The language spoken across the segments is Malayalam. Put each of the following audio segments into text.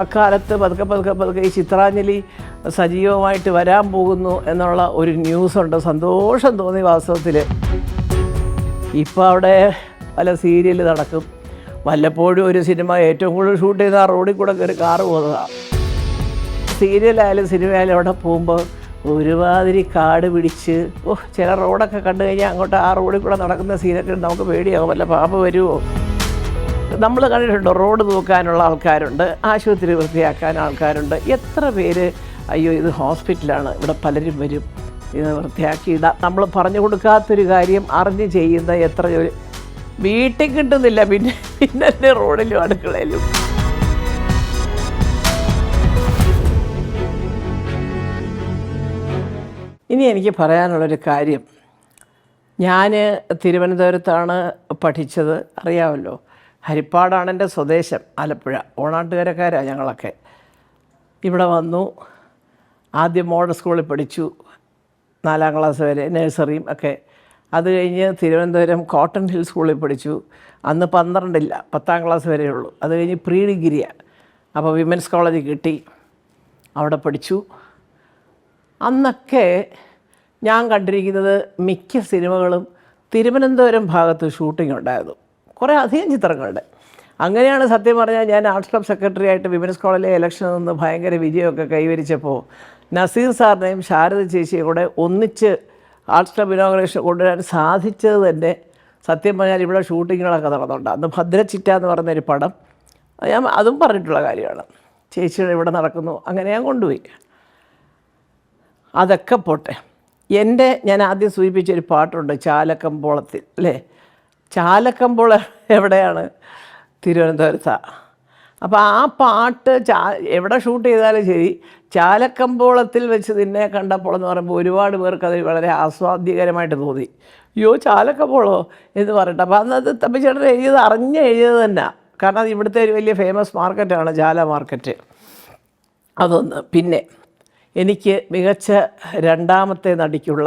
അക്കാലത്ത് പതുക്കെ പതുക്കെ പതുക്കെ ഈ ചിത്രാഞ്ജലി സജീവമായിട്ട് വരാൻ പോകുന്നു എന്നുള്ള ഒരു ന്യൂസുണ്ട്. സന്തോഷം തോന്നി വാസ്തവത്തിൽ. ഇപ്പോൾ അവിടെ പല സീരിയൽ നടക്കും. വല്ലപ്പോഴും ഒരു സിനിമ ഏറ്റവും കൂടുതൽ ഷൂട്ട് ചെയ്ത ആ റോഡിൽ കൂടെ കയറി കാറ് പോകുന്നതാണ്. സീരിയലായാലും സിനിമയായാലും അവിടെ പോകുമ്പോൾ ഒരുമാതിരി കാട് പിടിച്ച് ചില റോഡൊക്കെ കണ്ടു കഴിഞ്ഞാൽ അങ്ങോട്ട് ആ റോഡിൽ കൂടെ നടക്കുന്ന സീനൊക്കെ നമുക്ക് പേടിയാകും, വല്ല പാമ്പ് വരുമോ. നമ്മൾ കണ്ടിട്ടുണ്ടോ, റോഡ് തൂക്കാനുള്ള ആൾക്കാരുണ്ട്, ആശുപത്രി വൃത്തിയാക്കാൻ ആൾക്കാരുണ്ട്. എത്ര പേര് അയ്യോ ഇത് ഹോസ്പിറ്റലാണ്, ഇവിടെ പലരും വരും, ഇത് വൃത്തിയാക്കിയിടാം. നമ്മൾ പറഞ്ഞു കൊടുക്കാത്തൊരു കാര്യം അറിഞ്ഞ് ചെയ്യുന്ന എത്ര ജോലി വീട്ടിൽ കിട്ടുന്നില്ല, പിന്നെ റോഡിലും അടുക്കളയിലും. ഇനി എനിക്ക് പറയാനുള്ളൊരു കാര്യം, ഞാൻ തിരുവനന്തപുരത്താണ് പഠിച്ചത്, അറിയാമല്ലോ. ഹരിപ്പാടാണ് എൻ്റെ സ്വദേശം, ആലപ്പുഴ. ഓണാട്ടുകരക്കാരാണ് ഞങ്ങളൊക്കെ. ഇവിടെ വന്നു, ആദ്യം മോഡൽ സ്കൂളിൽ പഠിച്ചു, 4ാം ക്ലാസ് വരെ, നഴ്സറിയും ഒക്കെ. അത് കഴിഞ്ഞ് തിരുവനന്തപുരം കോട്ടൺ ഹിൽ സ്കൂളിൽ പഠിച്ചു. അന്ന് 12 10ാം ക്ലാസ് വരെയേ ഉള്ളൂ. അത് കഴിഞ്ഞ് പ്രീ ഡിഗ്രിയാണ്. അപ്പോൾ വിമൻസ് കോളേജ് കിട്ടി, അവിടെ പഠിച്ചു. അന്നൊക്കെ ഞാൻ കണ്ടിരിക്കുന്നത് മിക്ക സിനിമകളും തിരുവനന്തപുരം ഭാഗത്ത് ഷൂട്ടിംഗ് ഉണ്ടായിരുന്നു, കുറേ അധികം ചിത്രങ്ങളുടെ. അങ്ങനെയാണ് സത്യം പറഞ്ഞാൽ ഞാൻ ആർട്സ് ക്ലബ് സെക്രട്ടറി ആയിട്ട് വിമൻസ് കോളേജിലെ ഇലക്ഷനിൽ നിന്ന് ഭയങ്കര വിജയമൊക്കെ കൈവരിച്ചപ്പോൾ നസീർ സാറിനെയും ശാരദ ചേച്ചിയും കൂടെ ഒന്നിച്ച് ആർട്സ് ക്ലബ് ഇനോഗ്രേഷൻ കൊണ്ടുവരാൻ സാധിച്ചത് തന്നെ സത്യം പറഞ്ഞാൽ ഇവിടെ ഷൂട്ടിങ്ങുകളൊക്കെ നടന്നുണ്ട്. അന്ന് ഭദ്രച്ചിറ്റ എന്ന് പറയുന്നൊരു പടം, ഞാൻ അതും പറഞ്ഞിട്ടുള്ള കാര്യമാണ്. ചേച്ചിയുടെ ഇവിടെ നടക്കുന്നു, അങ്ങനെ ഞാൻ കൊണ്ടുപോയി. അതൊക്കെ പോട്ടെ, ഞാൻ ആദ്യം സൂചിപ്പിച്ചൊരു പാട്ടുണ്ട്, ചാലക്കമ്പോളത്തിൽ, അല്ലേ? ചാലക്കമ്പോളം എവിടെയാണ്? തിരുവനന്തപുരത്താണ്. അപ്പോൾ ആ പാട്ട് എവിടെ ഷൂട്ട് ചെയ്താലും ശരി, ചാലക്കമ്പോളത്തിൽ വെച്ച് നിന്നെ കണ്ടപ്പോൾ എന്ന് പറയുമ്പോൾ ഒരുപാട് പേർക്ക് അത് വളരെ ആസ്വാദ്യകരമായിട്ട് തോന്നി. അയ്യോ ചാലക്കമ്പോളോ എന്ന് പറഞ്ഞിട്ട്. അപ്പോൾ അന്നത് തമ്പിച്ചേട്ടൻ എഴുതിയത് തന്നെ, കാരണം അത് ഇവിടുത്തെ ഒരു വലിയ ഫേമസ് മാർക്കറ്റാണ് ചാല മാർക്കറ്റ്. അതൊന്ന്. പിന്നെ എനിക്ക് മികച്ച 2ാമത്തെ നടിക്കുള്ള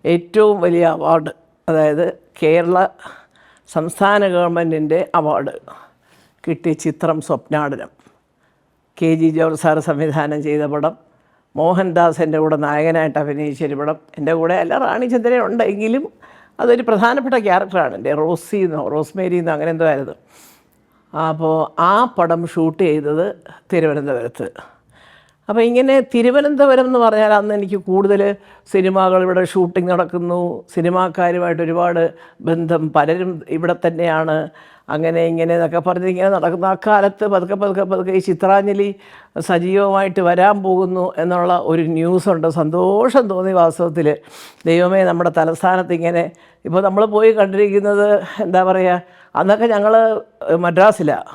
ഏറ്റവും വലിയ അവാർഡ്, അതായത് കേരള സംസ്ഥാന ഗവൺമെൻറ്റിൻ്റെ അവാർഡ് കിട്ടിയ ചിത്രം സ്വപ്നാടനം. KG ജോർജ് സാറ് സംവിധാനം ചെയ്ത പടം, മോഹൻദാസ് എൻ്റെ കൂടെ നായകനായിട്ട് അഭിനയിച്ചൊരു പടം. എൻ്റെ കൂടെ അല്ല, റാണി ചന്ദ്രൻ ഉണ്ടെങ്കിലും അതൊരു പ്രധാനപ്പെട്ട ക്യാരക്ടറാണ് എൻ്റെ, റോസ്മേരി എന്നോ അങ്ങനെ എന്തോ ആയിരുന്നു. അപ്പോൾ ആ പടം ഷൂട്ട് ചെയ്തത് തിരുവനന്തപുരത്ത്. അപ്പോൾ ഇങ്ങനെ തിരുവനന്തപുരം എന്ന് പറഞ്ഞാൽ അന്ന് എനിക്ക് കൂടുതൽ സിനിമകൾ ഇവിടെ ഷൂട്ടിംഗ് നടക്കുന്നു, സിനിമാക്കാരുമായിട്ട് ഒരുപാട് ബന്ധം, പലരും ഇവിടെ തന്നെയാണ്, അങ്ങനെ ഇങ്ങനെ എന്നൊക്കെ പറഞ്ഞ് ഇങ്ങനെ നടക്കുന്നു. അക്കാലത്ത് പതുക്കെ പതുക്കെ പതുക്കെ ഈ ചിത്രാഞ്ജലി സജീവമായിട്ട് വരാൻ പോകുന്നു എന്നുള്ള ഒരു ന്യൂസുണ്ട്. സന്തോഷം തോന്നി വാസ്തവത്തിൽ. ദൈവമേ, നമ്മുടെ തലസ്ഥാനത്ത് ഇങ്ങനെ ഇപ്പോൾ നമ്മൾ പോയി കണ്ടിരിക്കുന്നത് എന്താ പറയുക, അന്നൊക്കെ ഞങ്ങൾ മദ്രാസിലാണ്.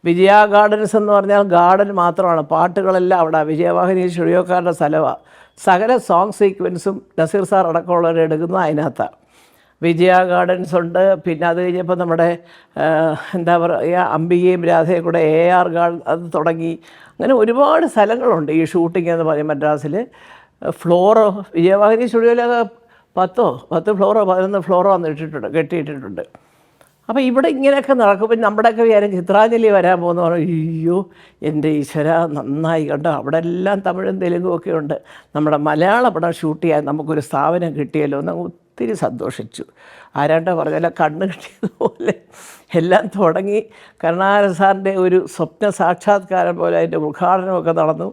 വിജയ ഗാർഡൻസ് എന്ന് പറഞ്ഞാൽ ഗാർഡൻ മാത്രമാണ്, പാട്ടുകളെല്ലാം അവിടെ. വിജയവാഹിനി സ്റ്റുഡിയോക്കാരുടെ സ്ഥലമാണ്. സകല സോങ് സീക്വൻസും നസീർ സാർ അടക്കമുള്ളവർ എടുക്കുന്നത് അതിനകത്താണ്. വിജയ ഗാർഡൻസ് ഉണ്ട്. പിന്നെ അത് കഴിഞ്ഞപ്പോൾ നമ്മുടെ എന്താ പറയുക, അംബികയും രാധയും കൂടെ AR ഗാർഡൻ അത് തുടങ്ങി. അങ്ങനെ ഒരുപാട് സ്ഥലങ്ങളുണ്ട് ഈ ഷൂട്ടിംഗ് എന്ന് പറയും മദ്രാസിൽ. ഫ്ലോറോ, വിജയവാഹിനി സ്റ്റുഡിയോയിലൊക്കെ 10 ഫ്ലോറോ 11 ഫ്ലോറോ വന്ന് കെട്ടിയിട്ടിട്ടുണ്ട്. അപ്പോൾ ഇവിടെ ഇങ്ങനെയൊക്കെ നടക്കുമ്പോൾ നമ്മുടെയൊക്കെ വിചാരം ചിത്രാഞ്ജലി വരാൻ പോകുന്ന പറഞ്ഞു, അയ്യോ എൻ്റെ ഈശ്വര, നന്നായി കണ്ടോ, അവിടെ എല്ലാം തമിഴും തെലുങ്കും ഒക്കെ ഉണ്ട്, നമ്മുടെ മലയാള പടം ഷൂട്ട് ചെയ്യാൻ നമുക്കൊരു സ്ഥാപനം കിട്ടിയല്ലോ എന്ന് ഒത്തിരി സന്തോഷിച്ചു. ആരാണ്ടോ പറഞ്ഞാൽ കണ്ണ് കിട്ടിയതുപോലെ എല്ലാം തുടങ്ങി. കരുണാകരൻ സാറിൻ്റെ ഒരു സ്വപ്ന സാക്ഷാത്കാരം പോലെ അതിൻ്റെ ഉദ്ഘാടനമൊക്കെ നടന്നു.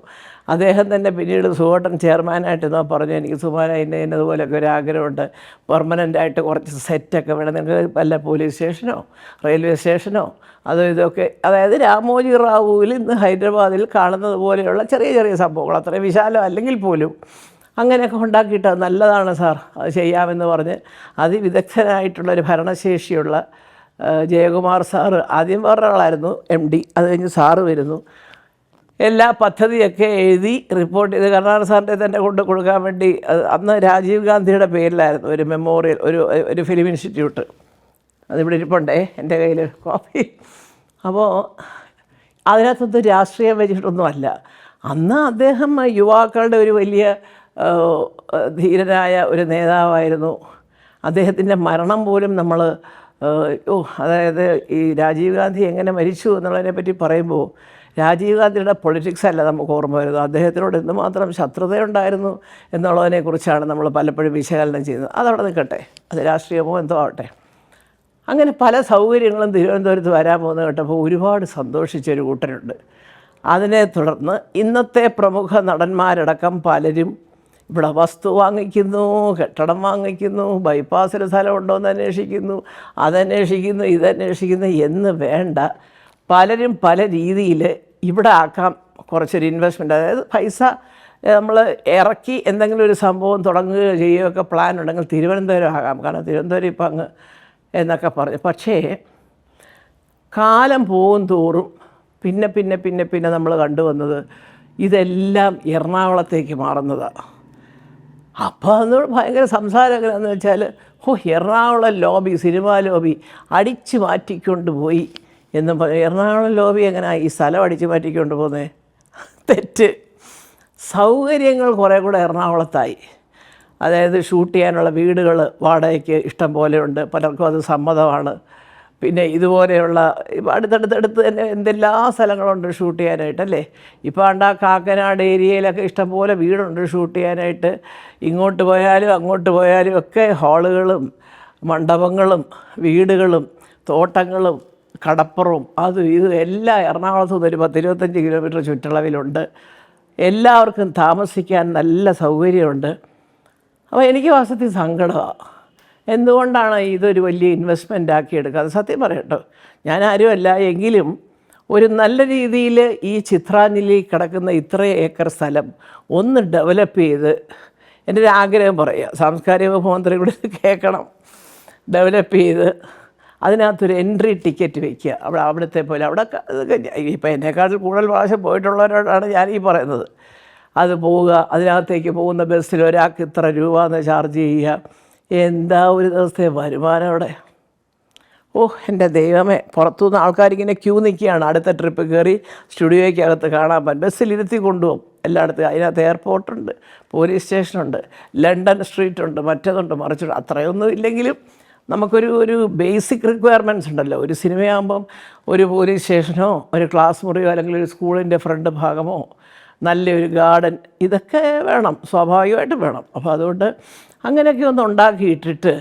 അദ്ദേഹം തന്നെ പിന്നീട് സുഹോട്ടൻ ചെയർമാനായിട്ടെന്നോ പറഞ്ഞു, എനിക്ക് സുമാര ഇന്നതുപോലെയൊക്കെ ഒരു ആഗ്രഹമുണ്ട്, പെർമനൻ്റായിട്ട് കുറച്ച് സെറ്റൊക്കെ വേണം, നിങ്ങൾക്ക് വല്ല പോലീസ് സ്റ്റേഷനോ റെയിൽവേ സ്റ്റേഷനോ അതോ ഇതൊക്കെ, അതായത് രാമോജി റാവുവിൽ ഇന്ന് ഹൈദരാബാദിൽ കാണുന്നത് പോലെയുള്ള ചെറിയ ചെറിയ സംഭവങ്ങൾ, അത്രയും വിശാലം അല്ലെങ്കിൽ പോലും അങ്ങനെയൊക്കെ ഉണ്ടാക്കിയിട്ട് നല്ലതാണ് സാർ, അത് ചെയ്യാമെന്ന് പറഞ്ഞ് അതിവിദഗ്ധനായിട്ടുള്ളൊരു ഭരണശേഷിയുള്ള ജയകുമാർ സാറ്, ആദ്യം വേറൊരാളായിരുന്നു MD, അത് കഴിഞ്ഞ് സാറ് വരുന്നു. എല്ലാ പദ്ധതിയൊക്കെ എഴുതി റിപ്പോർട്ട് ചെയ്ത് കരുണാകരൻ സാറിൻ്റെ തന്നെ കൊണ്ട് കൊടുക്കാൻ വേണ്ടി. അന്ന് രാജീവ് ഗാന്ധിയുടെ പേരിലായിരുന്നു ഒരു മെമ്മോറിയൽ, ഒരു ഫിലിം ഇൻസ്റ്റിറ്റ്യൂട്ട്. അതിവിടെ ഇരിപ്പുണ്ടേ എൻ്റെ കയ്യിൽ കോപ്പി. അപ്പോൾ അതിനകത്തൊന്നും രാഷ്ട്രീയം വെച്ചിട്ടൊന്നുമല്ല. അന്ന് അദ്ദേഹം യുവാക്കളുടെ ഒരു വലിയ ധീരനായ ഒരു നേതാവായിരുന്നു. അദ്ദേഹത്തിൻ്റെ മരണം പോലും നമ്മൾ അതായത് ഈ രാജീവ് ഗാന്ധി എങ്ങനെ മരിച്ചു എന്നുള്ളതിനെ പറ്റി പറയുമ്പോൾ രാജീവ് ഗാന്ധിയുടെ പൊളിറ്റിക്സ് അല്ല നമുക്ക് ഓർമ്മ വരുന്നത്, അദ്ദേഹത്തിനോട് എന്തുമാത്രം ശത്രുതയുണ്ടായിരുന്നു എന്നുള്ളതിനെക്കുറിച്ചാണ് നമ്മൾ പലപ്പോഴും വിശകലനം ചെയ്യുന്നത്. അതവിടെ നിൽക്കട്ടെ, അത് രാഷ്ട്രീയമോ എന്തോ ആവട്ടെ. അങ്ങനെ പല സൗകര്യങ്ങളും തിരുവനന്തപുരത്ത് വരാൻ പോകുന്നത് കേട്ടപ്പോൾ ഒരുപാട് സന്തോഷിച്ചൊരു കൂട്ടരുണ്ട്. അതിനെ തുടർന്ന് ഇന്നത്തെ പ്രമുഖ നടന്മാരടക്കം പലരും ഇവിടെ വസ്തു വാങ്ങിക്കുന്നു, കെട്ടിടം വാങ്ങിക്കുന്നു, ബൈപ്പാസിൽ സ്ഥലമുണ്ടോ എന്ന് അന്വേഷിക്കുന്നു, അതന്വേഷിക്കുന്നു, ഇതന്വേഷിക്കുന്നു എന്ന് വേണ്ട, പലരും പല രീതിയിൽ ഇവിടെ ആക്കാം കുറച്ചൊരു ഇൻവെസ്റ്റ്മെൻറ്റ്. അതായത് പൈസ നമ്മൾ ഇറക്കി എന്തെങ്കിലും ഒരു സംഭവം തുടങ്ങുകയോ ചെയ്യുകയൊക്കെ പ്ലാൻ ഉണ്ടെങ്കിൽ തിരുവനന്തപുരം ആകാം, കാരണം തിരുവനന്തപുരം ഇപ്പം അങ്ങ് എന്നൊക്കെ പറഞ്ഞു. പക്ഷേ കാലം പോകും തോറും പിന്നെ പിന്നെ പിന്നെ പിന്നെ നമ്മൾ കണ്ടുവന്നത് ഇതെല്ലാം എറണാകുളത്തേക്ക് മാറുന്നതാണ്. അപ്പോൾ അതിനോട് ഭയങ്കര സംസാരം എങ്ങനെയാണെന്ന് വെച്ചാൽ, എറണാകുളം ലോബി, സിനിമാ ലോബി അടിച്ചു മാറ്റിക്കൊണ്ട് പോയി എന്നും പറയും. എറണാകുളം ലോബി എങ്ങനെയാണ് ഈ സ്ഥലം അടിച്ചു മാറ്റിക്കൊണ്ട് പോകുന്നത്? തെറ്റ്. സൗകര്യങ്ങൾ കുറേ കൂടെ എറണാകുളത്തായി. അതായത് ഷൂട്ട് ചെയ്യാനുള്ള വീടുകൾ വാടകയ്ക്ക് ഇഷ്ടം പോലെയുണ്ട്, പലർക്കും അത് സമ്മതമാണ്. പിന്നെ ഇതുപോലെയുള്ള അടുത്തടുത്തടുത്ത് തന്നെ എന്തെല്ലാം സ്ഥലങ്ങളുണ്ട് ഷൂട്ട് ചെയ്യാനായിട്ടല്ലേ. ഇപ്പോൾ കാക്കനാട് ഏരിയയിലൊക്കെ ഇഷ്ടംപോലെ വീടുണ്ട് ഷൂട്ട് ചെയ്യാനായിട്ട്. ഇങ്ങോട്ട് പോയാലും അങ്ങോട്ട് പോയാലും ഒക്കെ ഹാളുകളും മണ്ഡപങ്ങളും വീടുകളും തോട്ടങ്ങളും കടപ്പുറവും അതും ഇതും എല്ലാം എറണാകുളത്ത് നിന്ന് ഒരു 10-25 കിലോമീറ്റർ ചുറ്റളവിലുണ്ട്. എല്ലാവർക്കും താമസിക്കാൻ നല്ല സൗകര്യമുണ്ട്. അപ്പോൾ എനിക്ക് വാസ്തവത്തിൽ സങ്കടമാണ്. എന്തുകൊണ്ടാണ് ഇതൊരു വലിയ ഇൻവെസ്റ്റ്മെൻ്റ് ആക്കി എടുക്കുക? സത്യം പറയട്ടോ, ഞാൻ ആരുമല്ല, എങ്കിലും ഒരു നല്ല രീതിയിൽ ഈ ചിത്രാഞ്ജലി കിടക്കുന്ന ഇത്രയും ഏക്കർ സ്ഥലം ഒന്ന് ഡെവലപ്പ് ചെയ്ത്, എൻ്റെ ഒരു ആഗ്രഹം പറയുക, സാംസ്കാരിക വകുപ്പ് മന്ത്രി കൂടി കേൾക്കണം, ഡെവലപ്പ് ചെയ്ത് അതിനകത്തൊരു എൻട്രി ടിക്കറ്റ് വയ്ക്കുക. അവിടുത്തെ പോലെ അവിടെ ഇപ്പോൾ എന്നെക്കാട്ടിൽ കൂടുതൽ പ്രാവശ്യം പോയിട്ടുള്ളവരോടാണ് ഞാൻ ഈ പറയുന്നത്. അത് പോവുക, അതിനകത്തേക്ക് പോകുന്ന ബസ്സിൽ ഒരാൾക്ക് ഇത്ര രൂപ എന്ന് ചാർജ് ചെയ്യുക. എന്താ ഒരു ദിവസത്തെ വരുമാനം അവിടെ! എൻ്റെ ദൈവമേ, പുറത്തുനിന്ന് ആൾക്കാരിങ്ങനെ ക്യൂ നിൽക്കുകയാണ് അടുത്ത ട്രിപ്പ് കയറി സ്റ്റുഡിയോയ്ക്കകത്ത് കാണാൻ പറ്റും. ബസ്സിലിരുത്തി കൊണ്ടുപോകും എല്ലായിടത്തും. അതിനകത്ത് എയർപോർട്ടുണ്ട്, പോലീസ് സ്റ്റേഷനുണ്ട്, ലണ്ടൻ സ്ട്രീറ്റുണ്ട്, മറ്റേതുണ്ട്, മറിച്ചുണ്ട്. അത്രയൊന്നും ഇല്ലെങ്കിലും നമുക്കൊരു ബേസിക് റിക്വയർമെൻറ്റ്സ് ഉണ്ടല്ലോ. ഒരു സിനിമയാകുമ്പം ഒരു പോലീസ് സ്റ്റേഷനോ ഒരു ക്ലാസ് മുറിയോ അല്ലെങ്കിൽ ഒരു സ്കൂളിൻ്റെ ഫ്രണ്ട് ഭാഗമോ നല്ലൊരു ഗാർഡൻ, ഇതൊക്കെ വേണം, സ്വാഭാവികമായിട്ടും വേണം. അപ്പോൾ അതുകൊണ്ട് അങ്ങനെയൊക്കെ ഒന്ന് ഉണ്ടാക്കിയിട്ടിട്ട്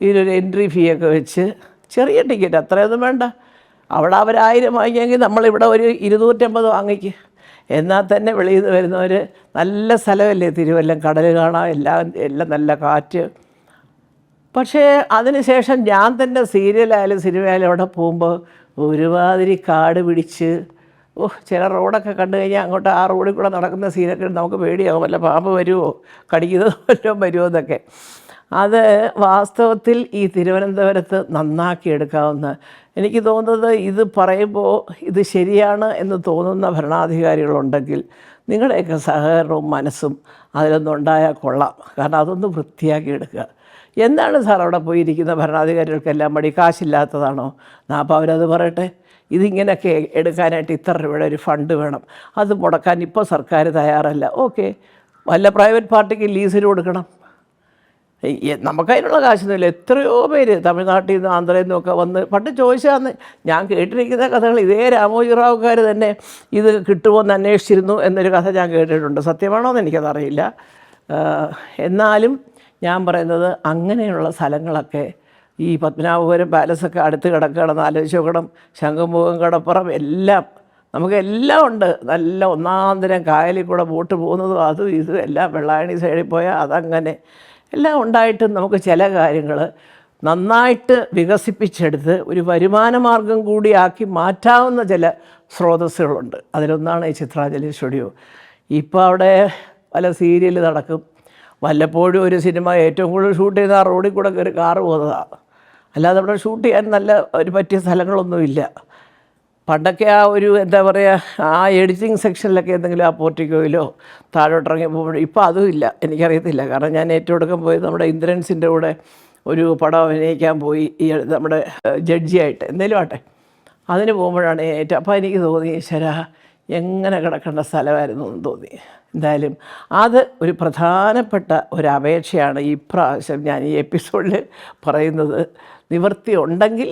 ഇതിലൊരു എൻട്രി ഫീ ഒക്കെ വെച്ച്, ചെറിയ ടിക്കറ്റ്, അത്രയൊന്നും വേണ്ട. അവിടെ അവർ 1000 വാങ്ങിയെങ്കിൽ നമ്മളിവിടെ ഒരു 250 വാങ്ങിക്കുക. എന്നാൽ തന്നെ വെളിയിൽ നിന്ന് വരുന്നവർ, നല്ല സ്ഥലമല്ലേ തിരുവല്ലം, കടൽ കാണാം, എല്ലാം നല്ല കാറ്റ്. പക്ഷേ അതിന് ശേഷം ഞാൻ തന്നെ സീരിയലായാലും സിനിമയായാലും അവിടെ പോകുമ്പോൾ ഒരുമാതിരി കാട് പിടിച്ച്, ചില റോഡൊക്കെ കണ്ടു കഴിഞ്ഞാൽ അങ്ങോട്ട് ആ റോഡിൽ കൂടെ നടക്കുന്ന സീനൊക്കെ നമുക്ക് പേടിയാകും, വല്ല പാമ്പ് വരുമോ, കടിക്കുന്നത് വല്ലതും വരുമോ എന്നൊക്കെ. അത് വാസ്തവത്തിൽ ഈ തിരുവനന്തപുരത്ത് നന്നാക്കി എടുക്കാവുന്ന, എനിക്ക് തോന്നുന്നത് ഇത് പറയുമ്പോൾ ഇത് ശരിയാണ് എന്ന് തോന്നുന്ന ഭരണാധികാരികളുണ്ടെങ്കിൽ നിങ്ങളുടെയൊക്കെ സഹകരണവും മനസ്സും അതിലൊന്നുണ്ടായാൽ കൊള്ളാം. കാരണം അതൊന്ന് വൃത്തിയാക്കി എടുക്കുക. എന്താണ് സാർ അവിടെ പോയിരിക്കുന്ന ഭരണാധികാരികൾക്കെല്ലാം മടി? കാശില്ലാത്തതാണോ? അപ്പോൾ അവരത് പറയട്ടെ. ഇതിങ്ങനെയൊക്കെ എടുക്കാനായിട്ട് ഇത്ര രൂപയുടെ ഒരു ഫണ്ട് വേണം, അത് മുടക്കാൻ ഇപ്പോൾ സർക്കാർ തയ്യാറല്ല. ഓക്കെ, വല്ല പ്രൈവറ്റ് പാർട്ടിക്ക് ലീസിന് കൊടുക്കണം. നമുക്കതിനുള്ള കാശൊന്നുമില്ല. എത്രയോ പേര് തമിഴ്നാട്ടിൽ നിന്നും ആന്ധ്രയിൽ നിന്നൊക്കെ വന്ന് പണ്ട് ചോദിച്ചാന്ന് ഞാൻ കേട്ടിരിക്കുന്ന കഥകൾ. ഇതേ രാമോജി റാവുകാർ തന്നെ ഇത് കിട്ടുമോ എന്ന് അന്വേഷിച്ചിരുന്നു എന്നൊരു കഥ ഞാൻ കേട്ടിട്ടുണ്ട്. സത്യമാണോ എന്ന് എനിക്കതറിയില്ല. എന്നാലും ഞാൻ പറയുന്നത് അങ്ങനെയുള്ള സ്ഥലങ്ങളൊക്കെ ഈ പത്മനാഭപുരം പാലസൊക്കെ അടുത്ത് കിടക്കുകയാണെന്ന് ആലോചിച്ച് നോക്കണം. ശംഖുമുഖം, കടപ്പുറം എല്ലാം നമുക്കെല്ലാം ഉണ്ട്. നല്ല ഒന്നാന്തരം കായലിൽ കൂടെ ബോട്ട് പോകുന്നതും അതും ഇതും എല്ലാം വെള്ളായണി സൈഡിൽ പോയാൽ അതങ്ങനെ എല്ലാം ഉണ്ടായിട്ടും നമുക്ക് ചില കാര്യങ്ങൾ നന്നായിട്ട് വികസിപ്പിച്ചെടുത്ത് ഒരു വരുമാന മാർഗം കൂടിയാക്കി മാറ്റാവുന്ന ചില സ്രോതസ്സുകളുണ്ട്. അതിലൊന്നാണ് ഈ ചിത്രാഞ്ജലി സ്റ്റുഡിയോ. ഇപ്പോൾ അവിടെ പല സീരിയൽ നടക്കും, വല്ലപ്പോഴും ഒരു സിനിമ ഏറ്റവും കൂടുതൽ ഷൂട്ട് ചെയ്ത ആ റോഡിൽ കൂടെ കയറി കാറ് പോകുന്നതാണ്. അല്ലാതെ അവിടെ ഷൂട്ട് ചെയ്യാൻ നല്ല ഒരു പറ്റിയ സ്ഥലങ്ങളൊന്നുമില്ല. പണ്ടൊക്കെ ആ ഒരു എന്താ പറയുക, ആ എഡിറ്റിംഗ് സെക്ഷനിലൊക്കെ എന്തെങ്കിലും ആ പോർട്ടിക്കോയിലോ താഴോട്ടിറങ്ങി പോകുമ്പോൾ, ഇപ്പോൾ അതും ഇല്ല. എനിക്കറിയത്തില്ല, കാരണം ഞാൻ ഏറ്റവും ഒടുക്കം പോയത് നമ്മുടെ ഇന്ദ്രൻസിൻ്റെ കൂടെ ഒരു പടം അഭിനയിക്കാൻ പോയി, ഈ നമ്മുടെ ജഡ്ജിയായിട്ട് എന്തെങ്കിലും ആട്ടെ. അതിന് പോകുമ്പോഴാണ് അപ്പോൾ എനിക്ക് തോന്നി, ശരാ എങ്ങനെ കിടക്കേണ്ട സ്ഥലമായിരുന്നു എന്ന് തോന്നി. എന്തായാലും അത് ഒരു പ്രധാനപ്പെട്ട ഒരപേക്ഷയാണ് ഇപ്രാവശ്യം ഞാൻ ഈ എപ്പിസോഡിൽ പറയുന്നത്. നിവൃത്തി ഉണ്ടെങ്കിൽ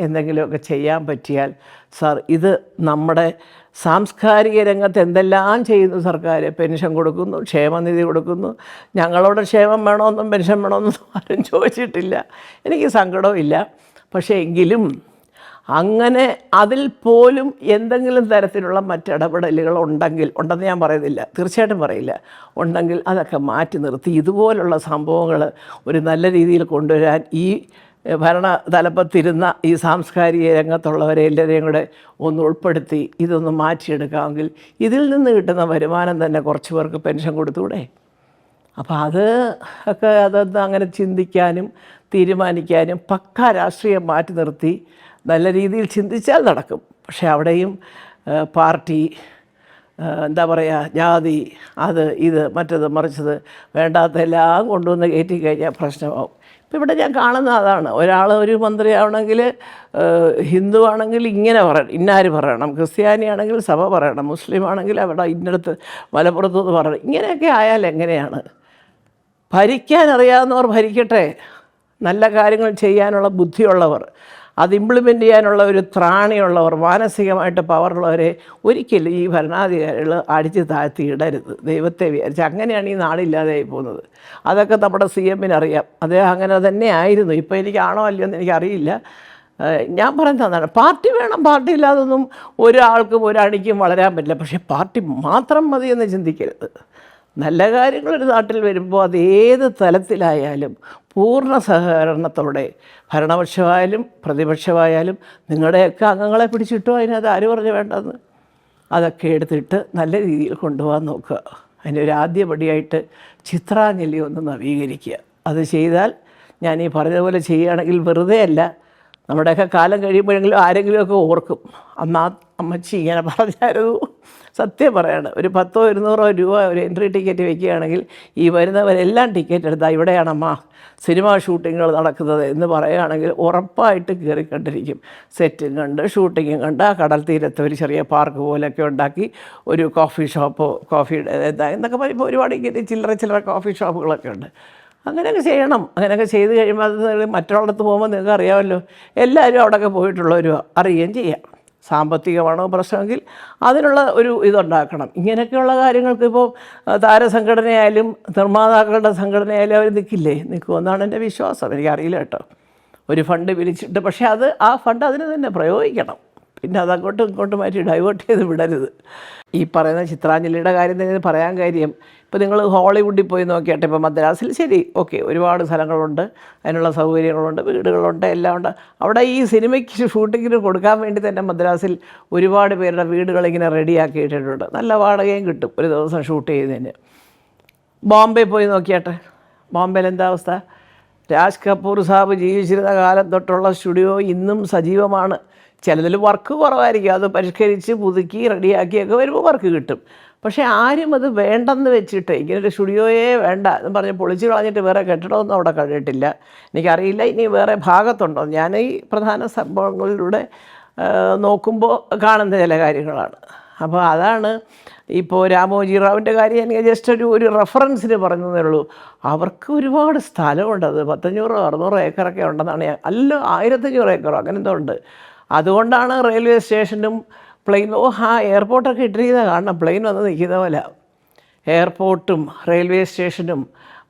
എന്തെങ്കിലുമൊക്കെ ചെയ്യാൻ പറ്റിയാൽ സാർ, ഇത് നമ്മുടെ സാംസ്കാരിക രംഗത്ത് എന്തെല്ലാം ചെയ്യുന്നു സർക്കാർ. പെൻഷൻ കൊടുക്കുന്നു, ക്ഷേമനിധി കൊടുക്കുന്നു. ഞങ്ങളോട് ക്ഷേമം വേണമെന്നും പെൻഷൻ വേണമെന്നും ആരും ചോദിച്ചിട്ടില്ല. എനിക്ക് സങ്കടമില്ല. പക്ഷേ എങ്കിലും അങ്ങനെ അതിൽ പോലും എന്തെങ്കിലും തരത്തിലുള്ള മറ്റിടപെടലുകൾ ഉണ്ടെന്ന് ഞാൻ പറയുന്നില്ല, തീർച്ചയായിട്ടും പറയില്ല. ഉണ്ടെങ്കിൽ അതൊക്കെ മാറ്റി നിർത്തി ഇതുപോലുള്ള സംഭവങ്ങൾ ഒരു നല്ല രീതിയിൽ കൊണ്ടുവരാൻ ഈ ഭരണ തലപ്പത്തിരുന്ന ഈ സാംസ്കാരിക രംഗത്തുള്ളവരെ എല്ലാവരെയും കൂടെ ഒന്ന് ഉൾപ്പെടുത്തി ഇതൊന്ന് മാറ്റിയെടുക്കാമെങ്കിൽ ഇതിൽ നിന്ന് കിട്ടുന്ന വരുമാനം തന്നെ കുറച്ച് പേർക്ക് പെൻഷൻ കൊടുത്തൂടെ? അപ്പോൾ അതൊന്ന് അങ്ങനെ ചിന്തിക്കാനും തീരുമാനിക്കാനും പക്കാ രാഷ്ട്രീയം മാറ്റി നിർത്തി നല്ല രീതിയിൽ ചിന്തിച്ചാൽ നടക്കും. പക്ഷേ അവിടെയും പാർട്ടി, എന്താ പറയുക, ജാതി, അത് ഇത് മറ്റത് മറിച്ചത് വേണ്ടാത്തെല്ലാം കൊണ്ടുവന്ന് കയറ്റി കഴിഞ്ഞാൽ പ്രശ്നമാവും. ഇപ്പോൾ ഇവിടെ ഞാൻ കാണുന്ന അതാണ്. ഒരു മന്ത്രിയാവണമെങ്കിൽ ഹിന്ദു ആണെങ്കിൽ ഇങ്ങനെ പറയണം, ഇന്നാര് പറയണം, ക്രിസ്ത്യാനിയാണെങ്കിൽ സഭ പറയണം, മുസ്ലിം ആണെങ്കിൽ അവിടെ ഇന്നടത്ത് മലപ്പുറത്തുനിന്ന് പറയണം. ഇങ്ങനെയൊക്കെ ആയാൽ എങ്ങനെയാണ്? ഭരിക്കാനറിയാവുന്നവർ ഭരിക്കട്ടെ, നല്ല കാര്യങ്ങൾ ചെയ്യാനുള്ള ബുദ്ധിയുള്ളവർ, അത് ഇംപ്ലിമെൻ്റ് ചെയ്യാനുള്ള ഒരു ത്രാണിയുള്ളവർ, മാനസികമായിട്ട് പവറുള്ളവരെ ഒരിക്കലും ഈ ഭരണാധികാരികൾ അടിച്ച് താഴ്ത്തി ഇടരുത്. ദൈവത്തെ വിചാരിച്ച് അങ്ങനെയാണ് ഈ നാടില്ലാതെയായി പോകുന്നത്. അതൊക്കെ നമ്മുടെ CM-ന് അറിയാം. അദ്ദേഹം അങ്ങനെ തന്നെ ആയിരുന്നു. ഇപ്പോൾ എനിക്കാണോ അല്ലയോ എന്ന് എനിക്കറിയില്ല. ഞാൻ പറയുന്നതാണ്, പാർട്ടി വേണം. പാർട്ടി ഇല്ലാതൊന്നും ഒരാൾക്കും ഒരണിക്കും വളരാൻ പറ്റില്ല. പക്ഷേ പാർട്ടി മാത്രം മതിയെന്ന് ചിന്തിക്കരുത്. നല്ല കാര്യങ്ങളൊരു നാട്ടിൽ വരുമ്പോൾ അത് ഏത് തലത്തിലായാലും പൂർണ്ണ സഹകരണത്തോടെ, ഭരണപക്ഷമായാലും പ്രതിപക്ഷമായാലും നിങ്ങളുടെയൊക്കെ അംഗങ്ങളെ പിടിച്ചിട്ടോ, അതിനകത്ത് ആര് പറഞ്ഞു വേണ്ടെന്ന്, അതൊക്കെ എടുത്തിട്ട് നല്ല രീതിയിൽ കൊണ്ടുപോകാൻ നോക്കുക. അതിൻ്റെ ഒരു ആദ്യപടിയായിട്ട് ചിത്രാഞ്ജലി ഒന്ന് നവീകരിക്കുക. അത് ചെയ്താൽ ഞാൻ ഈ പറഞ്ഞതുപോലെ ചെയ്യുകയാണെങ്കിൽ വെറുതെ അല്ല, നമ്മുടെയൊക്കെ കാലം കഴിയുമ്പോഴെങ്കിലും ആരെങ്കിലുമൊക്കെ ഓർക്കും, അന്ന് ആ അമ്മച്ചി ഇങ്ങനെ പറഞ്ഞായിരുന്നു. സത്യം പറയാണ്, ഒരു 100-200 രൂപ ഒരു എൻട്രി ടിക്കറ്റ് വയ്ക്കുകയാണെങ്കിൽ ഈ വരുന്നവരെല്ലാം ടിക്കറ്റ് എടുത്താൽ ഇവിടെയാണമ്മ സിനിമ ഷൂട്ടിങ്ങുകൾ നടക്കുന്നത് എന്ന് പറയുകയാണെങ്കിൽ ഉറപ്പായിട്ട് കയറി കണ്ടിരിക്കും. സെറ്റും കണ്ട് ഷൂട്ടിങ്ങും കണ്ട് ആ കടൽ തീരത്ത് ഒരു ചെറിയ പാർക്ക് പോലെയൊക്കെ ഉണ്ടാക്കി ഒരു കോഫി ഷോപ്പോ എന്നൊക്കെ പറയുമ്പോൾ ഒരുപാട് ഇങ്ങനെ ചില്ലറ കോഫി ഷോപ്പുകളൊക്കെ ഉണ്ട്. അങ്ങനെയൊക്കെ ചെയ്യണം. അങ്ങനെയൊക്കെ ചെയ്ത് കഴിയുമ്പോൾ അത് മറ്റുള്ളിടത്ത് പോകുമ്പോൾ നിങ്ങൾക്ക് അറിയാമല്ലോ, എല്ലാവരും അവിടെയൊക്കെ പോയിട്ടുള്ളവരും അറിയുകയും ചെയ്യാം. സാമ്പത്തികമാണോ പ്രശ്നമെങ്കിൽ അതിനുള്ള ഒരു ഇതുണ്ടാക്കണം. ഇങ്ങനെയൊക്കെയുള്ള കാര്യങ്ങൾക്ക് ഇപ്പോൾ താരസംഘടനയായാലും നിർമ്മാതാക്കളുടെ സംഘടനയായാലും അവർ നിൽക്കുമെന്നാണ് എൻ്റെ വിശ്വാസം. എനിക്കറിയില്ല കേട്ടോ, ഒരു ഫണ്ട് പിരിച്ചിട്ട്. പക്ഷേ ആ ഫണ്ട് അതിന് തന്നെ പ്രയോഗിക്കണം. പിന്നെ അതങ്ങോട്ടും ഇങ്ങോട്ടും മാറ്റി ഡൈവേർട്ട് ചെയ്ത് വിടരുത്. ഈ പറയുന്ന ചിത്രാഞ്ജലിയുടെ കാര്യം തന്നെ പറയാൻ കാര്യം, ഇപ്പോൾ നിങ്ങൾ ഹോളിവുഡിൽ പോയി നോക്കിയാട്ടെ, ഇപ്പോൾ മദ്രാസിൽ ശരി, ഓക്കെ, ഒരുപാട് സ്ഥലങ്ങളുണ്ട്, അതിനുള്ള സൗകര്യങ്ങളുണ്ട്, വീടുകളുണ്ട്, എല്ലാം ഉണ്ട്. അവിടെ ഈ സിനിമയ്ക്ക് ഷൂട്ടിങ്ങിന് കൊടുക്കാൻ വേണ്ടി തന്നെ മദ്രാസിൽ ഒരുപാട് പേരുടെ വീടുകളിങ്ങനെ റെഡിയാക്കിയിട്ടുണ്ട്. നല്ല വാടകയും കിട്ടും ഒരു ദിവസം ഷൂട്ട് ചെയ്യുന്നതിന്. ബോംബെ പോയി നോക്കിയാട്ടെ, ബോംബെയിൽ എന്താ അവസ്ഥ? രാജ് കപൂർ സാബ് ജീവിച്ചിരുന്ന കാലം തൊട്ടുള്ള സ്റ്റുഡിയോ ഇന്നും സജീവമാണ്. ചിലതിൽ വർക്ക് കുറവായിരിക്കും, അത് പരിഷ്കരിച്ച് പുതുക്കി റെഡിയാക്കിയൊക്കെ വരുമ്പോൾ വർക്ക് കിട്ടും. പക്ഷേ ആരും അത് വേണ്ടെന്ന് വെച്ചിട്ട് ഇങ്ങനൊരു സ്റ്റുഡിയോയേ വേണ്ട എന്ന് പറഞ്ഞ് പൊളിച്ച് കളഞ്ഞിട്ട് വേറെ കെട്ടിടമൊന്നും അവിടെ കണ്ടിട്ടില്ല. എനിക്കറിയില്ല ഇനി വേറെ ഭാഗത്തുണ്ടോ. ഞാൻ ഈ പ്രധാന സംഭവങ്ങളിലൂടെ നോക്കുമ്പോൾ കാണുന്ന ചില കാര്യങ്ങളാണ്. അപ്പോൾ അതാണ് ഇപ്പോൾ രാമോജി റാവുവിൻ്റെ കാര്യം എനിക്ക് ജസ്റ്റ് ഒരു റെഫറൻസിന് പറഞ്ഞതേ ഉള്ളൂ. അവർക്ക് ഒരുപാട് സ്ഥലമുണ്ട്, അത് 500-600 ഏക്കറൊക്കെ ഉണ്ടെന്നാണ് അല്ല 1500 ഏക്കറോ അങ്ങനെ എന്തോ ഉണ്ട്. അതുകൊണ്ടാണ് റെയിൽവേ സ്റ്റേഷനും എയർപോർട്ടൊക്കെ ഇട്ടിരിക്കുന്നത് കാണണം, പ്ലെയിൻ വന്ന് നിൽക്കുന്ന പോലെ. എയർപോർട്ടും റെയിൽവേ സ്റ്റേഷനും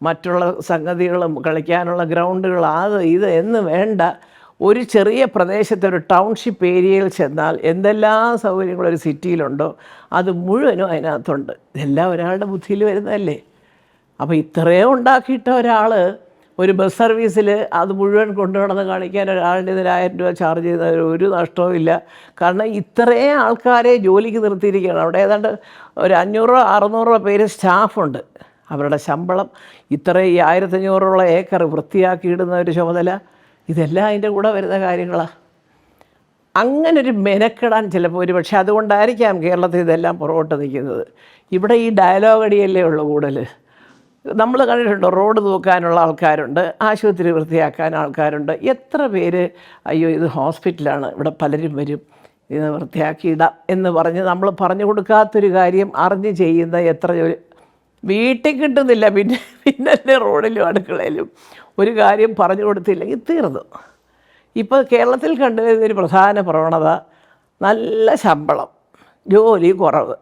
മറ്റുള്ള സംഗതികളും കളിക്കാനുള്ള ഗ്രൗണ്ടുകൾ ഇത് എന്ന് വേണ്ട, ഒരു ചെറിയ പ്രദേശത്ത് ഒരു ടൗൺഷിപ്പ് ഏരിയയിൽ ചെന്നാൽ എന്തെല്ലാം സൗകര്യങ്ങളൊരു സിറ്റിയിലുണ്ടോ അത് മുഴുവനും അതിനകത്തുണ്ട്. ഇതെല്ലാം ഒരാളുടെ ബുദ്ധിയിൽ വരുന്നതല്ലേ. അപ്പോൾ ഇത്രയും ഉണ്ടാക്കിയിട്ട ഒരാൾ ഒരു ബസ് സർവീസിൽ അത് മുഴുവൻ കൊണ്ടുനടന്ന് കാണിക്കാൻ ഒരാളുടെ 1000 രൂപ ചാർജ് ചെയ്യുന്ന ഒരു നഷ്ടവും ഇല്ല. കാരണം ഇത്രയും ആൾക്കാരെ ജോലിക്ക് നിർത്തിയിരിക്കുകയാണ്. അവിടെ ഏതാണ്ട് ഒരു 500-600 പേര് സ്റ്റാഫുണ്ട്. അവരുടെ ശമ്പളം ഇത്രയും 1500 ഏക്കർ വൃത്തിയാക്കിയിടുന്ന ഒരു ചുമതല, ഇതെല്ലാം അതിൻ്റെ കൂടെ വരുന്ന കാര്യങ്ങളാണ്. അങ്ങനൊരു മെനക്കെടാൻ ചിലപ്പോൾ പക്ഷേ അതുകൊണ്ടായിരിക്കാം കേരളത്തിൽ ഇതെല്ലാം പുറകോട്ട് നിൽക്കുന്നത്. ഇവിടെ ഈ ഡയലോഗ് അടിയല്ലേ ഉള്ളൂ കൂടുതൽ. നമ്മൾ കണ്ടിട്ടുണ്ടോ, റോഡ് തൂക്കാനുള്ള ആൾക്കാരുണ്ട്, ആശുപത്രി വൃത്തിയാക്കാൻ ആൾക്കാരുണ്ട്. എത്ര പേര് അയ്യോ ഇത് ഹോസ്പിറ്റലാണ്, ഇവിടെ പലരും വരും, ഇത് വൃത്തിയാക്കിയിടാം എന്ന് പറഞ്ഞ് നമ്മൾ പറഞ്ഞു കൊടുക്കാത്തൊരു കാര്യം അറിഞ്ഞ് ചെയ്യുന്ന എത്ര ജോലി വീട്ടിൽ കിട്ടുന്നില്ല. പിന്നെ റോഡിലും അടുക്കളയിലും ഒരു കാര്യം പറഞ്ഞു കൊടുത്തില്ലെങ്കിൽ തീർന്നു. ഇപ്പോൾ കേരളത്തിൽ കണ്ടുവരുന്നൊരു പ്രധാന പ്രവണത നല്ല ശമ്പളം. ജോലി കുറവ്.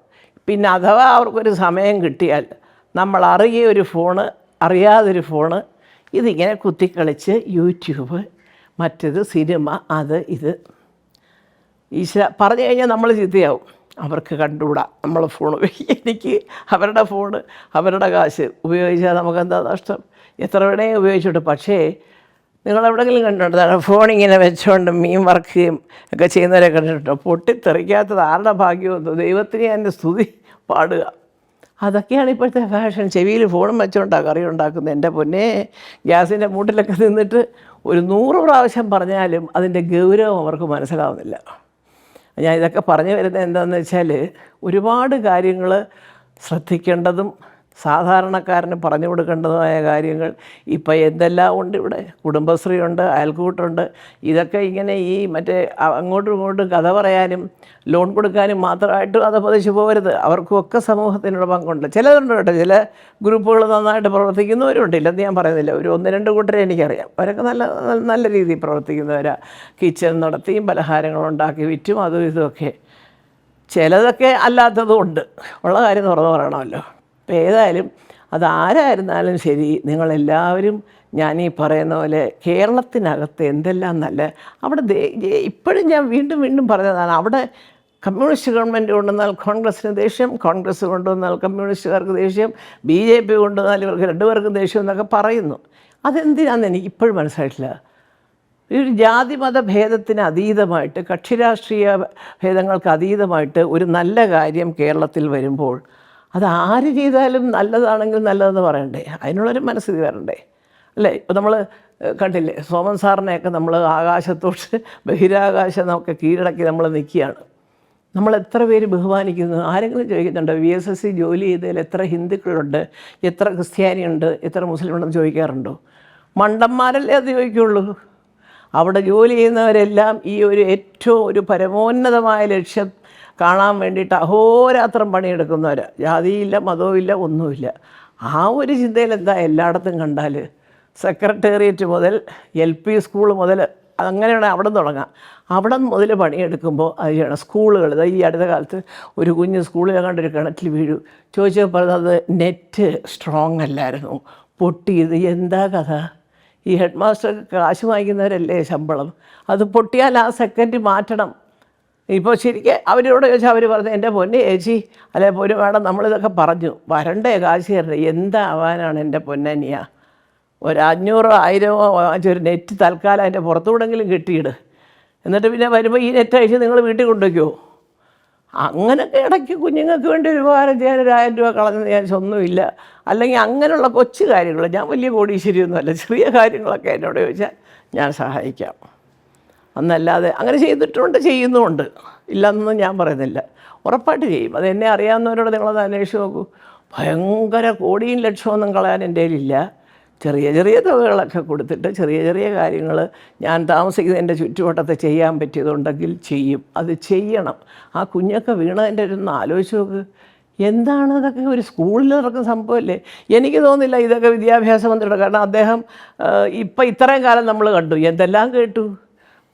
പിന്നെ അഥവാ അവർക്കൊരു സമയം കിട്ടിയാൽ നമ്മൾ അറിയ ഒരു ഫോണ്, അറിയാതൊരു ഫോണ്, ഇതിങ്ങനെ കുത്തിക്കളിച്ച് യൂട്യൂബ്, മറ്റേത് സിനിമ, അത് ഇത്. പറഞ്ഞു കഴിഞ്ഞാൽ നമ്മൾ ചീത്തയാവും. അവർക്ക് കണ്ടുകൂടാ നമ്മൾ ഫോൺ എനിക്ക് അവരുടെ ഫോണ്, അവരുടെ കാശ് ഉപയോഗിച്ചാൽ നമുക്കെന്താ നഷ്ടം? എത്ര വേണേലും ഉപയോഗിച്ചോട്ടെ. പക്ഷേ നിങ്ങളെവിടെയെങ്കിലും കണ്ടിട്ടുണ്ടോ ഫോണിങ്ങനെ വെച്ചുകൊണ്ട് മീൻ വറുക്കുകയും ഒക്കെ ചെയ്യുന്നവരെ കണ്ടിട്ടുണ്ടോ? പൊട്ടിത്തെറിക്കാത്തത് ആരുടെ ഭാഗ്യമെന്നോ, ദൈവത്തിന് എൻ്റെ സ്തുതി പാടുക. അതൊക്കെയാണ് ഇപ്പോഴത്തെ ഫാഷൻ. ചെവിയിൽ ഫോണും വെച്ചുകൊണ്ടാണ് കറി ഉണ്ടാക്കുന്നത്. എൻ്റെ പൊന്നേ, ഗ്യാസിൻ്റെ മൂട്ടിലൊക്കെ നിന്നിട്ട് ഒരു 100 പ്രാവശ്യം പറഞ്ഞാലും അതിൻ്റെ ഗൗരവം അവർക്ക് മനസ്സിലാവുന്നില്ല. ഞാൻ ഇതൊക്കെ പറഞ്ഞു വരുന്നത് എന്താണെന്ന് വെച്ചാൽ, ഒരുപാട് കാര്യങ്ങൾ ശ്രദ്ധിക്കേണ്ടതും സാധാരണക്കാരന് പറഞ്ഞു കൊടുക്കേണ്ടതുമായ കാര്യങ്ങൾ ഇപ്പം എന്തെല്ലാം ഉണ്ട് ഇവിടെ. കുടുംബശ്രീ ഉണ്ട്, അയൽക്കൂട്ടുണ്ട്. ഇതൊക്കെ ഇങ്ങനെ ഈ മറ്റേ അങ്ങോട്ടും ഇങ്ങോട്ടും കഥ പറയാനും ലോൺ കൊടുക്കാനും മാത്രമായിട്ട് അത് പതിച്ചു പോകരുത്. അവർക്കുമൊക്കെ സമൂഹത്തിനുള്ള പങ്കുണ്ട്. ചിലതുണ്ട് കേട്ടോ, ചില ഗ്രൂപ്പുകൾ നന്നായിട്ട് പ്രവർത്തിക്കുന്നവരുണ്ട്, ഇല്ലെന്ന് ഞാൻ പറയുന്നില്ല. ഒരു 1-2 കൂട്ടരെ എനിക്കറിയാം. അവരൊക്കെ നല്ല നല്ല രീതിയിൽ പ്രവർത്തിക്കുന്നവരാണ്. കിച്ചൺ നടത്തിയും പലഹാരങ്ങളുണ്ടാക്കി വിറ്റും അതും ഇതുമൊക്കെ. ചിലതൊക്കെ അല്ലാത്തതും ഉണ്ട്. ഉള്ള കാര്യം തുറന്നു പറയണമല്ലോ. അപ്പോൾ ഏതായാലും അതാരായിരുന്നാലും ശരി, നിങ്ങളെല്ലാവരും ഞാനീ പറയുന്ന പോലെ കേരളത്തിനകത്ത് എന്തെല്ലാം നല്ല അവിടെ ഇപ്പോഴും ഞാൻ വീണ്ടും വീണ്ടും പറഞ്ഞതാണ്, അവിടെ കമ്മ്യൂണിസ്റ്റ് ഗവൺമെൻറ് കൊണ്ടുവന്നാൽ കോൺഗ്രസ്സിന് ദേഷ്യം, കോൺഗ്രസ് കൊണ്ടുവന്നാൽ കമ്മ്യൂണിസ്റ്റുകാർക്ക് ദേഷ്യം, BJP കൊണ്ടുവന്നാൽ ഇവർക്ക് 2 പേർക്കും ദേഷ്യം എന്നൊക്കെ പറയുന്നു. അതെന്തിനാണെന്ന് എനിക്ക് ഇപ്പോഴും മനസ്സിലായിട്ടില്ല. ഒരു ജാതിമത ഭേദത്തിന് അതീതമായിട്ട്, കക്ഷിരാഷ്ട്രീയ ഭേദങ്ങൾക്ക് അതീതമായിട്ട് ഒരു നല്ല കാര്യം കേരളത്തിൽ വരുമ്പോൾ അത് ആര് ചെയ്താലും നല്ലതാണെങ്കിൽ നല്ലതെന്ന് പറയണ്ടേ? അതിനുള്ളൊരു മനസ്സിൽ വരണ്ടേ അല്ലേ? ഇപ്പോൾ നമ്മൾ കണ്ടില്ലേ, സോമൻ സാറിനെയൊക്കെ നമ്മൾ ആകാശത്തോട്ട് ബഹിരാകാശം നമുക്ക് കീഴടക്കി നമ്മൾ നിൽക്കുകയാണ്. നമ്മൾ എത്ര പേര് ബഹുമാനിക്കുന്നു? ആരെങ്കിലും ചോദിക്കുന്നുണ്ടോ VSSC ജോലി ചെയ്തതിൽ എത്ര ഹിന്ദുക്കളുണ്ട്, എത്ര ക്രിസ്ത്യാനിയുണ്ട്, എത്ര മുസ്ലിം ഉണ്ടെന്ന് ചോദിക്കാറുണ്ടോ? മണ്ടന്മാരല്ലേ അത് ചോദിക്കുള്ളൂ. അവിടെ ജോലി ചെയ്യുന്നവരെല്ലാം ഈ ഏറ്റവും ഒരു പരമോന്നതമായ ലക്ഷ്യം കാണാൻ വേണ്ടിയിട്ട് അഹോരാത്രം പണിയെടുക്കുന്നവരാണ്. ജാതിയില്ല, മതവുമില്ല, ഒന്നുമില്ല. ആ ഒരു ചിന്തയിൽ എന്താ എല്ലായിടത്തും കണ്ടാൽ, സെക്രട്ടേറിയറ്റ് മുതൽ LP സ്കൂൾ മുതൽ അങ്ങനെയാണ് അവിടെ തുടങ്ങാം. അവിടെ മുതൽ പണിയെടുക്കുമ്പോൾ അത് ചെയ്യണം. സ്കൂളുകൾ ഈ അടുത്ത കാലത്ത് ഒരു കുഞ്ഞ് സ്കൂളിൽ കണ്ടൊരു കിണറ്റിൽ വീഴു. ചോദിച്ചപ്പോൾ പറഞ്ഞത് നെറ്റ് സ്ട്രോങ് അല്ലായിരുന്നു, പൊട്ടിയത്. എന്താ കഥ? ഈ ഹെഡ് മാസ്റ്റർ കാശ് വാങ്ങിക്കുന്നവരല്ലേ ശമ്പളം? അത് പൊട്ടിയാൽ ആ സെക്കൻഡ് മാറ്റണം. ഇപ്പോൾ ശരിക്കും അവരോട് ചോദിച്ചാൽ അവർ പറഞ്ഞു, എൻ്റെ പൊന്നെ ചേച്ചി, അല്ലെ പൊന്നു വേണം, നമ്മളിതൊക്കെ പറഞ്ഞു, വരണ്ടേ കാശ് തരണ്ടേ? എന്താവാനാണ് എൻ്റെ പൊന്നനിയ? ഒരു 500 1000 വാങ്ങിച്ചൊരു നെറ്റ് തൽക്കാലം അതിൻ്റെ പുറത്തുകൂടെങ്കിലും കിട്ടിയിട്. എന്നിട്ട് പിന്നെ വരുമ്പോൾ ഈ നെറ്റ് അയച്ച് നിങ്ങൾ വീട്ടിൽ കൊണ്ടുവയ്ക്കുമോ? അങ്ങനെയൊക്കെ ഇടയ്ക്ക് കുഞ്ഞുങ്ങൾക്ക് വേണ്ടി ഒരു ഉപകാരം ചെയ്യാൻ 1000 രൂപ കളഞ്ഞെന്ന് വിചാരിച്ചൊന്നുമില്ല. അല്ലെങ്കിൽ അങ്ങനെയുള്ള കൊച്ചു കാര്യങ്ങൾ, ഞാൻ വലിയ കോടീശ്വരിയൊന്നുമല്ല, ചെറിയ കാര്യങ്ങളൊക്കെ എന്നോട് ചോദിച്ചാൽ ഞാൻ സഹായിക്കാം. എന്നല്ലാതെ അങ്ങനെ ചെയ്തിട്ടുണ്ട്, ചെയ്യുന്നുമുണ്ട്, ഇല്ലെന്നൊന്നും ഞാൻ പറയുന്നില്ല. ഉറപ്പായിട്ട് ചെയ്യും. അത് എന്നെ അറിയാവുന്നവരോട് നിങ്ങളത് അന്വേഷിച്ച് നോക്കൂ. ഭയങ്കര കോടിയും ലക്ഷമൊന്നും കളയാൻ എൻ്റെ കയ്യിലില്ല. ചെറിയ ചെറിയ തുകകളൊക്കെ കൊടുത്തിട്ട് ചെറിയ ചെറിയ കാര്യങ്ങൾ ഞാൻ താമസിക്കുന്നതിൻ്റെ ചുറ്റുവട്ടത്ത് ചെയ്യാൻ പറ്റിയതുണ്ടെങ്കിൽ ചെയ്യും. അത് ചെയ്യണം. ആ കുഞ്ഞൊക്കെ വീണതിൻ്റെ ഒന്ന് ആലോചിച്ച് നോക്ക്. എന്താണ് ഇതൊക്കെ? ഒരു സ്കൂളിൽ നടക്കുന്ന സംഭവമല്ലേ? എനിക്ക് തോന്നുന്നില്ല ഇതൊക്കെ വിദ്യാഭ്യാസ മന്ത്രിയുടെ. കാരണം അദ്ദേഹം ഇപ്പം ഇത്രയും കാലം നമ്മൾ കണ്ടു, എന്തെല്ലാം കേട്ടു.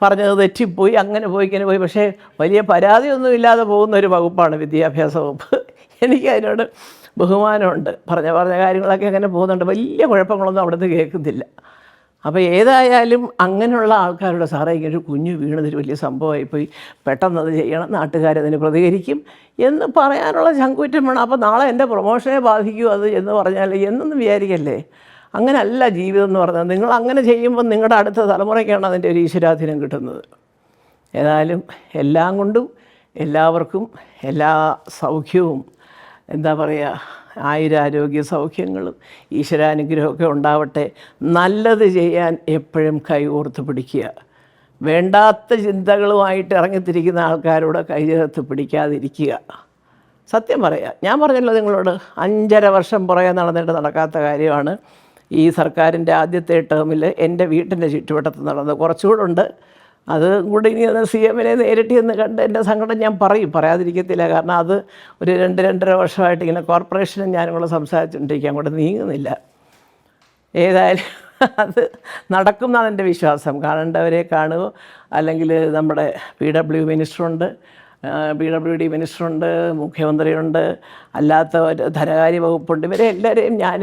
പറഞ്ഞത് തെറ്റിപ്പോയി, അങ്ങനെ പോയി, ഇങ്ങനെ പോയി. പക്ഷേ വലിയ പരാതിയൊന്നും ഇല്ലാതെ പോകുന്ന ഒരു വകുപ്പാണ് വിദ്യാഭ്യാസ വകുപ്പ്. എനിക്ക് അതിനോട് ബഹുമാനമുണ്ട്. പറഞ്ഞ കാര്യങ്ങളൊക്കെ അങ്ങനെ പോകുന്നുണ്ട്. വലിയ കുഴപ്പങ്ങളൊന്നും അവിടുന്ന് കേൾക്കുന്നില്ല. അപ്പോൾ ഏതായാലും അങ്ങനെയുള്ള ആൾക്കാരുടെ സാറേ ഇങ്ങനെ ഒരു കുഞ്ഞ് വീണതൊരു വലിയ സംഭവമായിപ്പോയി, പെട്ടെന്നത് ചെയ്യണം, നാട്ടുകാരതിന് പ്രതികരിക്കും എന്ന് പറയാനുള്ള ചങ്കൂറ്റം വേണം. അപ്പോൾ നാളെ എൻ്റെ പ്രൊമോഷനെ ബാധിക്കൂ അത് എന്ന് പറഞ്ഞാൽ എന്നൊന്നും വിചാരിക്കല്ലേ. അങ്ങനെയല്ല ജീവിതം എന്ന് പറഞ്ഞത്. നിങ്ങൾ അങ്ങനെ ചെയ്യുമ്പോൾ നിങ്ങളുടെ അടുത്ത തലമുറയ്ക്കാണ് അതിൻ്റെ ഒരു ഈശ്വരാധീനം കിട്ടുന്നത്. ഏതായാലും എല്ലാം കൊണ്ടും എല്ലാവർക്കും എല്ലാ സൗഖ്യവും, എന്താ പറയുക, ആയുരാരോഗ്യ സൗഖ്യങ്ങളും ഈശ്വരാനുഗ്രഹമൊക്കെ ഉണ്ടാവട്ടെ. നല്ലത് ചെയ്യാൻ എപ്പോഴും കൈകോർത്ത് പിടിക്കുക. വേണ്ടാത്ത ചിന്തകളുമായിട്ട് ഇറങ്ങിത്തിരിക്കുന്ന ആൾക്കാരോട് കൈചേർത്ത് പിടിക്കാതിരിക്കുക. സത്യം പറയുക, ഞാൻ പറഞ്ഞല്ലോ നിങ്ങളോട്, 5.5 വർഷം പുറകെ നടക്കാത്ത കാര്യമാണ് ഈ സർക്കാരിൻ്റെ ആദ്യത്തെ ടേമിൽ എൻ്റെ വീട്ടിൻ്റെ ചുറ്റുവട്ടത്ത് നടന്നത്. കുറച്ചുകൂടെ ഉണ്ട്. അത് കൂടി ഇനി CM-നെ നേരിട്ട് എന്ന് കണ്ട് എൻ്റെ സങ്കടം ഞാൻ പറയാതിരിക്കത്തില്ല. കാരണം അത് ഒരു 2-2.5 വർഷമായിട്ട് ഇങ്ങനെ കോർപ്പറേഷനും ഞാനും കൂടെ സംസാരിച്ചുകൊണ്ടിരിക്കുക, അങ്ങോട്ട് നീങ്ങുന്നില്ല. ഏതായാലും അത് നടക്കുമെന്നാണ് എൻ്റെ വിശ്വാസം. കാണേണ്ടവരെ കാണുക. അല്ലെങ്കിൽ നമ്മുടെ PW മിനിസ്റ്ററുണ്ട്, PWD മിനിസ്റ്ററുണ്ട്, മുഖ്യമന്ത്രിയുണ്ട്, അല്ലാത്ത ഒരു ധനകാര്യ വകുപ്പുണ്ട്. ഇവരെ എല്ലാവരെയും ഞാൻ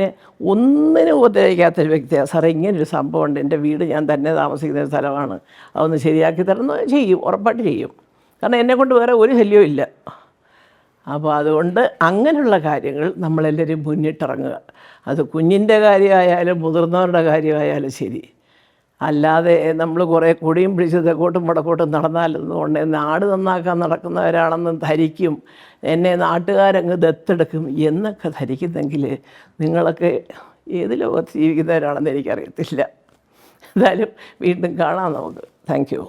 ഒന്നിനും ഉപദ്രവിക്കാത്തൊരു വ്യക്തിയാണ്. സാറേ ഇങ്ങനൊരു സംഭവമുണ്ട്, എൻ്റെ വീട് ഞാൻ തന്നെ താമസിക്കുന്ന ഒരു സ്ഥലമാണ്, അതൊന്ന് ശരിയാക്കി തരണം ചെയ്യും, ഉറപ്പായിട്ട് ചെയ്യും. കാരണം എന്നെക്കൊണ്ട് വേറെ ഒരു ശല്യവും ഇല്ല. അപ്പോൾ അതുകൊണ്ട് അങ്ങനെയുള്ള കാര്യങ്ങൾ നമ്മളെല്ലാവരും മുന്നിട്ടിറങ്ങുക. അത് കുഞ്ഞിൻ്റെ കാര്യമായാലും മുതിർന്നവരുടെ കാര്യമായാലും ശരി. അല്ലാതെ നമ്മൾ കുറേ കുടിയും പിടിച്ച് തെക്കോട്ടും വടക്കോട്ടും നടന്നാലെന്നുകൊണ്ട് നാട് നന്നാക്കാൻ നടക്കുന്നവരാണെന്ന് ധരിക്കും, എന്നെ നാട്ടുകാരങ്ങ് ദത്തെടുക്കും എന്നൊക്കെ ധരിക്കുന്നെങ്കിൽ നിങ്ങളൊക്കെ ഏത് ലോകത്ത് ജീവിക്കുന്നവരാണെന്ന് എനിക്കറിയത്തില്ല. എന്തായാലും വീണ്ടും കാണാം നമുക്ക്. Thank you.